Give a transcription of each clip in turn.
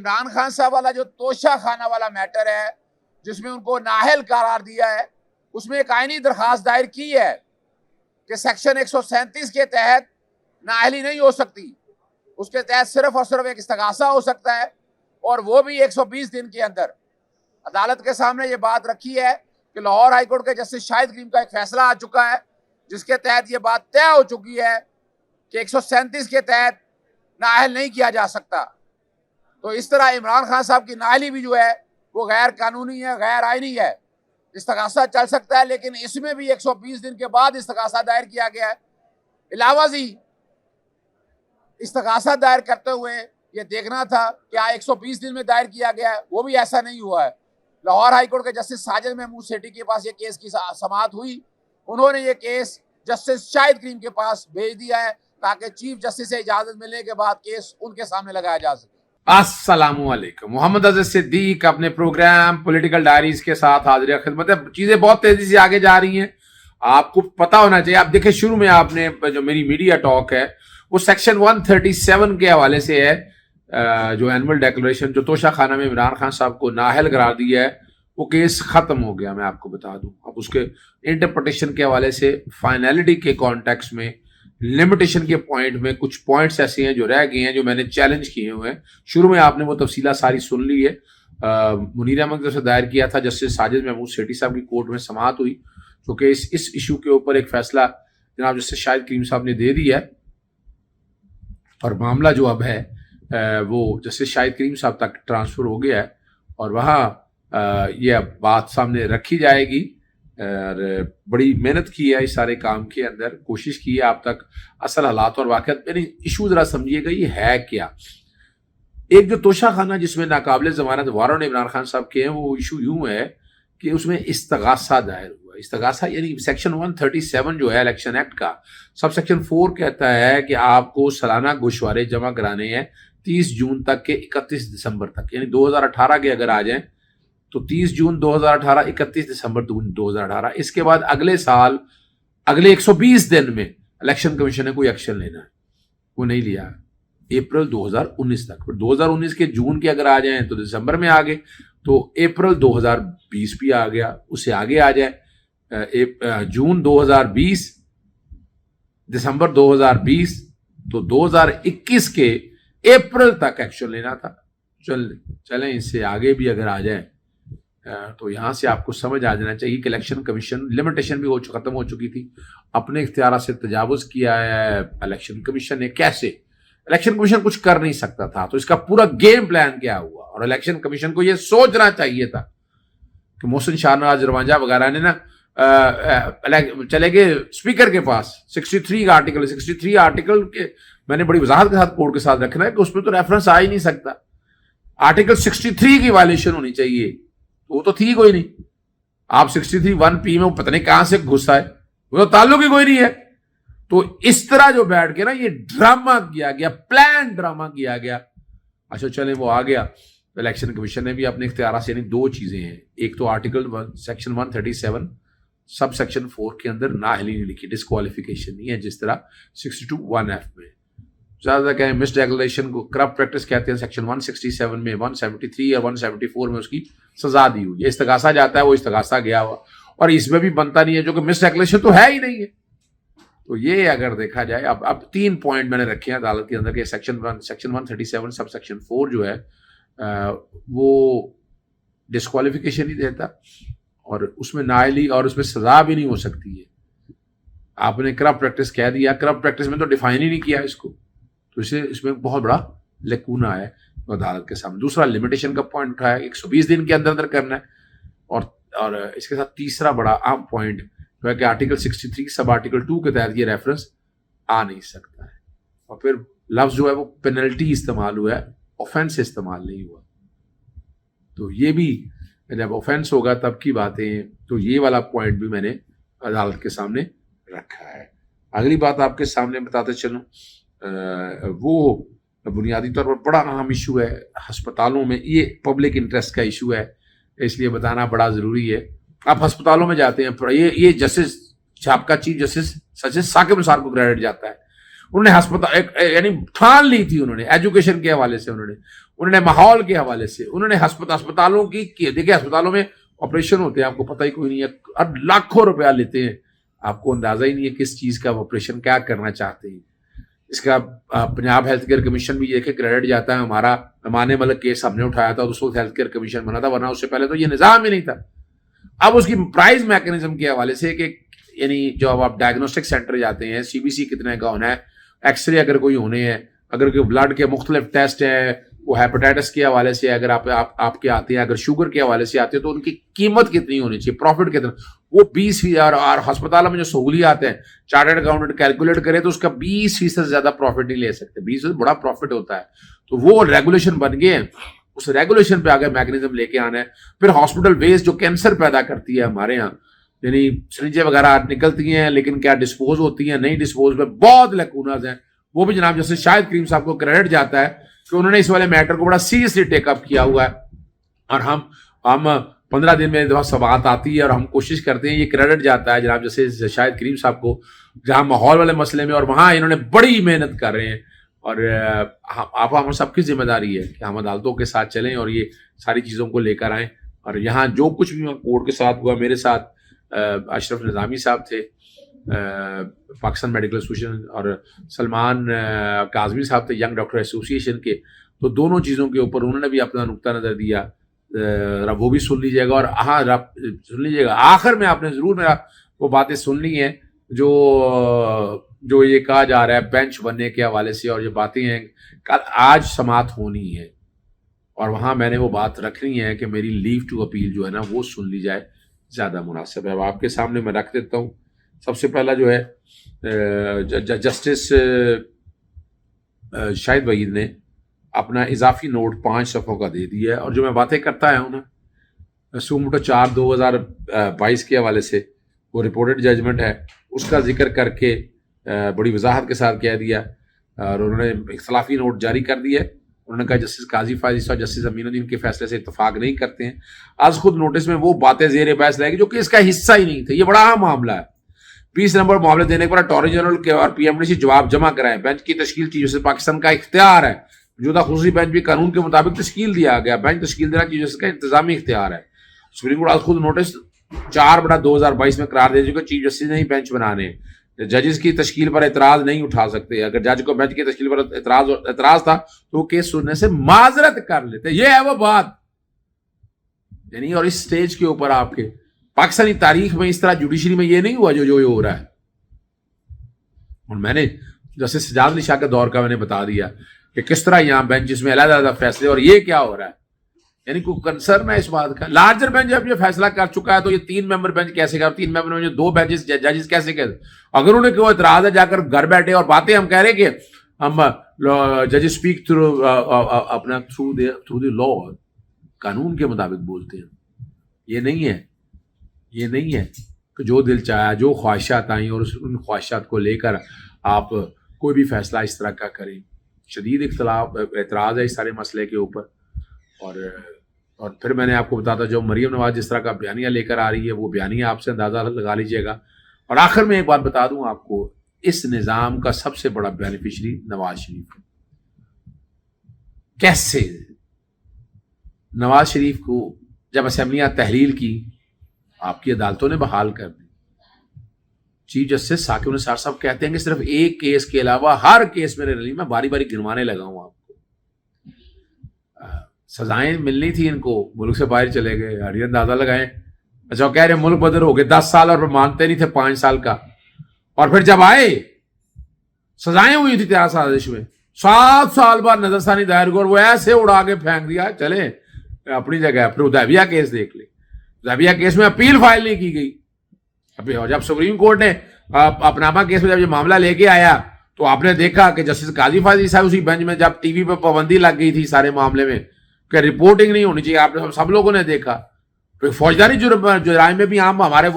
عمران خان صاحب والا جو توشہ خانہ والا میٹر ہے جس میں ان کو نااہل قرار دیا ہے، اس میں ایک آئینی درخواست دائر کی ہے کہ سیکشن 137 کے تحت نااہلی نہیں ہو سکتی، اس کے تحت صرف اور صرف ایک استغاثہ ہو سکتا ہے، اور وہ بھی 120 دن کے اندر۔ عدالت کے سامنے یہ بات رکھی ہے کہ لاہور ہائی کورٹ کے جسٹس شاہد کریم کا ایک فیصلہ آ چکا ہے جس کے تحت یہ بات طے ہو چکی ہے کہ 137 کے تحت نااہل نہیں کیا جا سکتا۔ تو اس طرح عمران خان صاحب کی نااہلی بھی جو ہے وہ غیر قانونی ہے، غیر آئینی ہے۔ استغاثہ چل سکتا ہے لیکن اس میں بھی 120 دن کے بعد استغاثہ دائر کیا گیا ہے۔ علاوہ ازیں استغاثہ دائر کرتے ہوئے یہ دیکھنا تھا کہ 120 دن میں دائر کیا گیا ہے، وہ بھی ایسا نہیں ہوا ہے۔ لاہور ہائی کورٹ کے جسٹس ساجد محمود سیٹھی کے پاس یہ کیس کی سماعت ہوئی، انہوں نے یہ کیس جسٹس شاہد کریم کے پاس بھیج دیا ہے تاکہ چیف جسٹس سے اجازت ملنے کے بعد کیس ان کے سامنے لگایا جا سکے۔ السلام علیکم، محمد عزیز صدیق اپنے پروگرام پولیٹیکل ڈائریز کے ساتھ حاضر خدمت ہے۔ چیزیں بہت تیزی سے آگے جا رہی ہیں، آپ کو پتا ہونا چاہیے۔ آپ دیکھیں شروع میں آپ نے جو میری میڈیا ٹاک ہے وہ سیکشن 137 کے حوالے سے ہے، جو اینول ڈیکلریشن جو توشہ خانہ میں عمران خان صاحب کو نااہل قرار دیا ہے، وہ کیس ختم ہو گیا۔ میں آپ کو بتا دوں، اب اس کے انٹرپریٹیشن کے حوالے سے فائنلٹی کے کانٹیکس میں لمیٹیشن کے پوائنٹ میں کچھ پوائنٹس ایسے ہیں جو رہ گئے ہیں جو میں نے چیلنج کیے ہوئے ہیں۔ شروع میں آپ نے وہ تفصیلات ساری سن لی ہے۔ منیر احمد سے دائر کیا تھا، جسٹس ساجد محمود سیٹھی صاحب کی کورٹ میں سماعت ہوئی، کیونکہ اس ایشو کے اوپر ایک فیصلہ جناب جسٹس شاہد کریم صاحب نے دے دیا ہے، اور معاملہ جو اب ہے وہ جسٹس شاہد کریم صاحب تک ٹرانسفر ہو گیا ہے، اور وہاں یہ اب بات سامنے رکھی جائے گی۔ اور بڑی محنت کی ہے اس سارے کام کے اندر، کوشش کی ہے آپ تک اصل حالات اور واقعات۔ یعنی ایشو ذرا سمجھیے گا یہ ہے کیا۔ ایک جو توشہ خانہ جس میں ناقابل ضمانت وارنٹ عمران خان صاحب کے ہیں، وہ ایشو یوں ہے کہ اس میں استغاثہ دائر ہوا۔ استغاثہ یعنی سیکشن 137 جو ہے الیکشن ایکٹ کا، سب سیکشن 4 کہتا ہے کہ آپ کو سالانہ گوشوارے جمع کرانے ہیں 30 جون تک کے 31 دسمبر تک، یعنی 2018 کے اگر آ جائیں تو 30 جون 2018، 31 دسمبر 2018۔ اس کے بعد اگلے سال اگلے 120 دن میں الیکشن کمیشن نے کوئی ایکشن لینا ہے، وہ نہیں لیا اپریل 2019 تک۔ 2019 کے جون کے اگر آ جائیں تو دسمبر میں آ گئے، تو اپریل 2020 بھی آ گیا، اس سے آگے آ جائیں جون 2020، دسمبر 2020، تو 2021 کے اپریل تک ایکشن لینا تھا۔ چلیں اس سے آگے بھی اگر آ جائیں تو یہاں سے آپ کو سمجھ آ جانا چاہیے کہ الیکشن کمیشن لمیٹیشن بھی ختم ہو چکی تھی، اپنے اختیارات سے تجاوز کیا ہے الیکشن کمیشن نے۔ کیسے؟ الیکشن کمیشن کچھ کر نہیں سکتا تھا، تو اس کا پورا گیم پلان کیا ہوا، اور الیکشن کمیشن کو یہ سوچنا چاہیے تھا کہ محسن شاہ نواز رواجہ وغیرہ نے نا چلے گئے اسپیکر کے پاس 63 کا آرٹیکل 63 آرٹیکل کے میں نے بڑی وضاحت کے ساتھ کورٹ کے ساتھ رکھنا ہے کہ اس پہ تو ریفرنس آ ہی نہیں سکتا۔ آرٹیکل 63 کی وائلیشن ہونی چاہیے، وہ تو تھی کوئی نہیں۔ آپ 63 1P میں پتہ نہیں کہاں سے گھسا ہے، وہ تو تعلق ہی کوئی نہیں ہے۔ تو اس طرح جو بیٹھ کے نا یہ ڈرامہ کیا گیا، پلان ڈرامہ کیا گیا۔ اچھا چلیں وہ آ گیا، الیکشن کمیشن نے بھی اپنے اختیارات سے، یعنی دو چیزیں ہیں، ایک تو آرٹیکل سیکشن 137 سب سیکشن 4 کے اندر نااہلی نہیں لکھی، ڈسکوالیفیکیشن نہیں ہے، جس طرح 62 1F میں زیادہ کہیں مس ڈیکلریشن کو کرپٹ پریکٹس کہتے ہیں، سیکشن 167 میں 173 اور 174 میں اس کی سزا دی ہوئی ہے۔ استغاثہ جاتا ہے، وہ استغاثہ گیا ہوا، اور اس میں بھی بنتا نہیں ہے، جو کہ مس ڈیکلریشن تو ہے ہی نہیں ہے۔ تو یہ اگر دیکھا جائے، اب 3 پوائنٹ میں نے رکھے ہیں عدالت کے اندر کہ سیکشن 137 سب سیکشن 4 جو ہے وہ ڈسکوالیفیکیشن ہی دیتا، اور اس میں نااہلی اور اس میں سزا بھی نہیں ہو سکتی ہے۔ آپ نے کرپٹ پریکٹس کہہ دیا، کرپٹ پریکٹس میں تو ڈیفائن ہی نہیں کیا اس کو، تو اس میں بہت بڑا لیکونہ ہے عدالت کے سامنے۔ دوسرا لمیٹیشن کا پوائنٹ اٹھایا، 120 دن کے اندر کرنا ہے، اور اس کے ساتھ تیسرا بڑا اہم پوائنٹ جو ہے کہ آرٹیکل 63 سب آرٹیکل 2 کے تحت یہ ریفرنس آ نہیں سکتا ہے، اور پھر لفظ جو ہے وہ پینلٹی استعمال ہوا ہے، آفینس استعمال نہیں ہوا۔ تو یہ بھی جب آفینس ہوگا تب کی باتیں، تو یہ والا پوائنٹ بھی میں نے عدالت کے سامنے رکھا ہے۔ اگلی بات آپ کے سامنے بتاتے چلوں، وہ بنیادی طور پر بڑا اہم ایشو ہے ہسپتالوں میں، یہ پبلک انٹرسٹ کا ایشو ہے، اس لیے بتانا بڑا ضروری ہے۔ آپ ہسپتالوں میں جاتے ہیں، یہ جسٹس آپ کا چیف جسٹس ثاقب نثار کو کریڈٹ جاتا ہے، انہوں نے ہسپتال یعنی ٹھان لی تھی، انہوں نے ایجوکیشن کے حوالے سے، انہوں نے ماحول کے حوالے سے، انہوں نے ہسپتالوں کی، دیکھیں ہسپتالوں میں آپریشن ہوتے ہیں، آپ کو پتہ ہی کوئی نہیں ہے، لاکھوں روپیہ لیتے ہیں، آپ کو اندازہ ہی نہیں ہے کس چیز کا آپریشن کیا کرنا چاہتے ہیں. اس کا پنجاب ہیلتھ کیئر کمیشن بھی دیکھے کریڈٹ جاتا ہے، ہمارا امان ملک کیس ہم نے اٹھایا تھا، اس وقت ہیلتھ کیئر کمیشن بنا تھا، ورنہ اس سے پہلے تو یہ نظام ہی نہیں تھا. اب اس کی پرائز میکنزم کے حوالے سے کہ یعنی جو آپ ڈائگنوسٹک سینٹر جاتے ہیں، سی بی سی کتنے کا ہونا ہے، ایکس رے اگر کوئی ہونے ہیں، اگر کوئی بلڈ کے مختلف ٹیسٹ ہیں، وہ ہیپاٹائٹس کے حوالے سے اگر آپ کے آتے ہیں، اگر شوگر کے حوالے سے آتے ہیں تو ان کی قیمت کتنی ہونی چاہیے، پروفٹ کتنا، وہ 20%. اور ہسپتالوں میں جو سہولیات ہیں، چارٹرڈ اکاؤنٹنٹ کیلکولیٹ کرے تو اس کا 20% زیادہ پروفٹ نہیں لے سکتے، 20% بڑا پروفٹ ہوتا ہے. تو وہ ریگولیشن بن گئے ہیں، اس ریگولیشن پہ آگے میکنزم لے کے آنا ہے. پھر ہاسپٹل ویسٹ جو کینسر پیدا کرتی ہے ہمارے یہاں، یعنی سرنجیں وغیرہ نکلتی ہیں لیکن کیا ڈسپوز ہوتی ہیں نہیں ڈسپوز میں بہت لیکوناز ہیں. وہ بھی جناب جیسے شاہد کریم صاحب کو کریڈٹ جاتا ہے کہ انہوں نے اس والے میٹر کو بڑا سیریسلی ٹیک اپ کیا ہوا ہے، اور ہم 15 دن میں دفعہ سبات آتی ہے اور ہم کوشش کرتے ہیں، یہ کریڈٹ جاتا ہے جناب جیسے شاہد کریم صاحب کو، جہاں ماحول والے مسئلے میں، اور وہاں انہوں نے بڑی محنت کر رہے ہیں. اور آپ ہم سب کی ذمہ داری ہے کہ ہم عدالتوں کے ساتھ چلیں اور یہ ساری چیزوں کو لے کر آئیں. اور یہاں جو کچھ بھی کورٹ کے ساتھ ہوا، میرے ساتھ اشرف نظامی صاحب تھے پاکستان میڈیکل ایسوسیشن، اور سلمان کاظمی صاحب تھے ینگ ڈاکٹر ایسوسیشن کے، تو دونوں چیزوں کے اوپر انہوں نے بھی اپنا نقطہ نظر دیا، وہ بھی سن لیجیے گا. اور ہاں سن لیجیے گا، آخر میں آپ نے ضرور میرا وہ باتیں سن لی ہیں جو یہ کہا جا رہا ہے بینچ بننے کے حوالے سے، اور یہ باتیں ہیں آج سماعت ہونی ہے، اور وہاں میں نے وہ بات رکھنی ہے کہ میری لیو ٹو اپیل جو ہے نا وہ سن لی جائے، زیادہ مناسب ہے. اب آپ کے سامنے میں رکھ دیتا ہوں. سب سے پہلا جو ہے جسٹس شاہد وحید نے اپنا اضافی نوٹ 5 صفحوں کا دے دیا ہے، اور جو میں باتیں کرتا ہے نا سوموٹو 4/2022 کے حوالے سے وہ رپورٹڈ ججمنٹ ہے، اس کا ذکر کر کے بڑی وضاحت کے ساتھ کہہ دیا، اور انہوں نے اختلافی نوٹ جاری کر دیا. انہوں نے کہا جسٹس قاضی فائز اور جسٹس امین الدین کے فیصلے سے اتفاق نہیں کرتے ہیں. آج خود نوٹس میں وہ باتیں زیر بحث لائے گی جو کہ اس کا حصہ ہی نہیں تھے. یہ بڑا اہم معاملہ ہے. 20 نمبر معاملے دینے کے بعد اٹارنی جنرل کے اور پی ایم ڈی سے جواب جمع کرائیں. بینچ کی تشکیل چیف جسٹس پاکستان کا اختیار ہے. موجودہ خصوصی بینچ بھی قانون کے مطابق تشکیل دیا گیا. بینچ تشکیل دینا چیف جسٹس کا انتظامی اختیار ہے. سپریم کورٹ آج خود نوٹس 4/2022 میں قرار دے چکا چیف جسٹس نے ہی بینچ بنانے. ججز کی تشکیل پر اعتراض نہیں اٹھا سکتے. اگر جج کو بینچ کی تشکیل پر اعتراض تھا تو وہ کیس سننے سے معذرت کر لیتے. یہ ہے وہ بات. یعنی اور اس سٹیج کے اوپر آپ کے پاکستانی تاریخ میں اس طرح جوڈیشری میں یہ نہیں ہوا جو یہ ہو رہا ہے. اور میں نے جیسے سجاد علی شاہ کے دور کا میں نے بتا دیا کہ کس طرح یہاں بینچز میں علیحدہ علیحدہ فیصلے، اور یہ کیا ہو رہا ہے. یعنی کوئی کنسرن ہے اس بات کا. لارجر بینچ جب یہ فیصلہ کر چکا ہے تو یہ 3 ممبر بینچ کیسے کر، 3 ممبر بینچ 2 بینچز ججز کیسے کر. اگر انہیں کوئی اعتراض ہے جا کر گھر بیٹھے اور باتیں ہم کہہ رہے کہ ہم جج اسپیک تھرو اپنا تھرو دی لا، قانون کے مطابق بولتے ہیں. یہ نہیں ہے، یہ نہیں ہے کہ جو دل چاہا، جو خواہشات آئیں اور ان خواہشات کو لے کر آپ کوئی بھی فیصلہ اس طرح کا کریں. شدید اعتراض ہے اس سارے مسئلے کے اوپر. اور پھر میں نے آپ کو بتاتا جو مریم نواز جس طرح کا بیانیہ لے کر آ رہی ہے، وہ بیانیہ آپ سے اندازہ لگا لیجئے گا. اور آخر میں ایک بات بتا دوں آپ کو، اس نظام کا سب سے بڑا بینیفیشری نواز شریف ہے. کیسے نواز شریف کو جب اسمبلیاں تحلیل کی، آپ کی عدالتوں نے بحال کر دی. چیف جسٹس ثاقب نثار صاحب کہتے ہیں کہ صرف ایک کیس کے علاوہ ہر کیس میرے رلی میں باری باری گنوانے لگا ہوں. آپ کو سزائیں ملنی تھی، ان کو ملک سے باہر چلے گئے. ہری اندازہ لگائیں. اچھا وہ کہہ رہے ملک بدر ہو گئے 10 سال، اور مانتے نہیں تھے 5 سال کا. اور پھر جب آئے سزائیں ہوئی تھی 13 سازش میں، 7 سال بعد نظر ثانی دائر کو وہ ایسے اڑا کے پھینک دیا. چلے اپنی جگہ. پھر حدیبیہ کیس دیکھ لیں. حدیبیہ کیس میں اپیل فائل نہیں کی گئی. ابھی جب سپریم کورٹ نے اپنامہ کیس میں جب یہ معاملہ لے کے آیا تو آپ نے دیکھا کہ جسٹس قاضی فاضل صاحب اسی بینچ میں جب ٹی وی پہ پابندی لگ گئی تھی سارے معاملے میں کہ رپورٹنگ نہیں ہونی چاہیے، آپ نے سب لوگوں نے دیکھا. فوجداری جرائم میں بھی عام ہمارے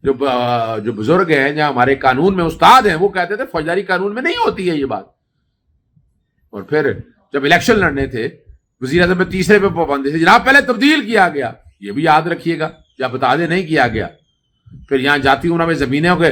جو بزرگ ہیں یا ہمارے قانون میں استاد ہیں وہ کہتے تھے فوجداری قانون میں نہیں ہوتی ہے یہ بات. اور پھر جب الیکشن لڑنے تھے وزیر اعظم میں تیسرے پہ پابندی تھی، جناب پہلے تبدیل کیا گیا، یہ بھی یاد رکھیے گا یا بتا دیں نہیں کیا گیا. پھر یہاں جاتی عمرہ میں زمینوں کے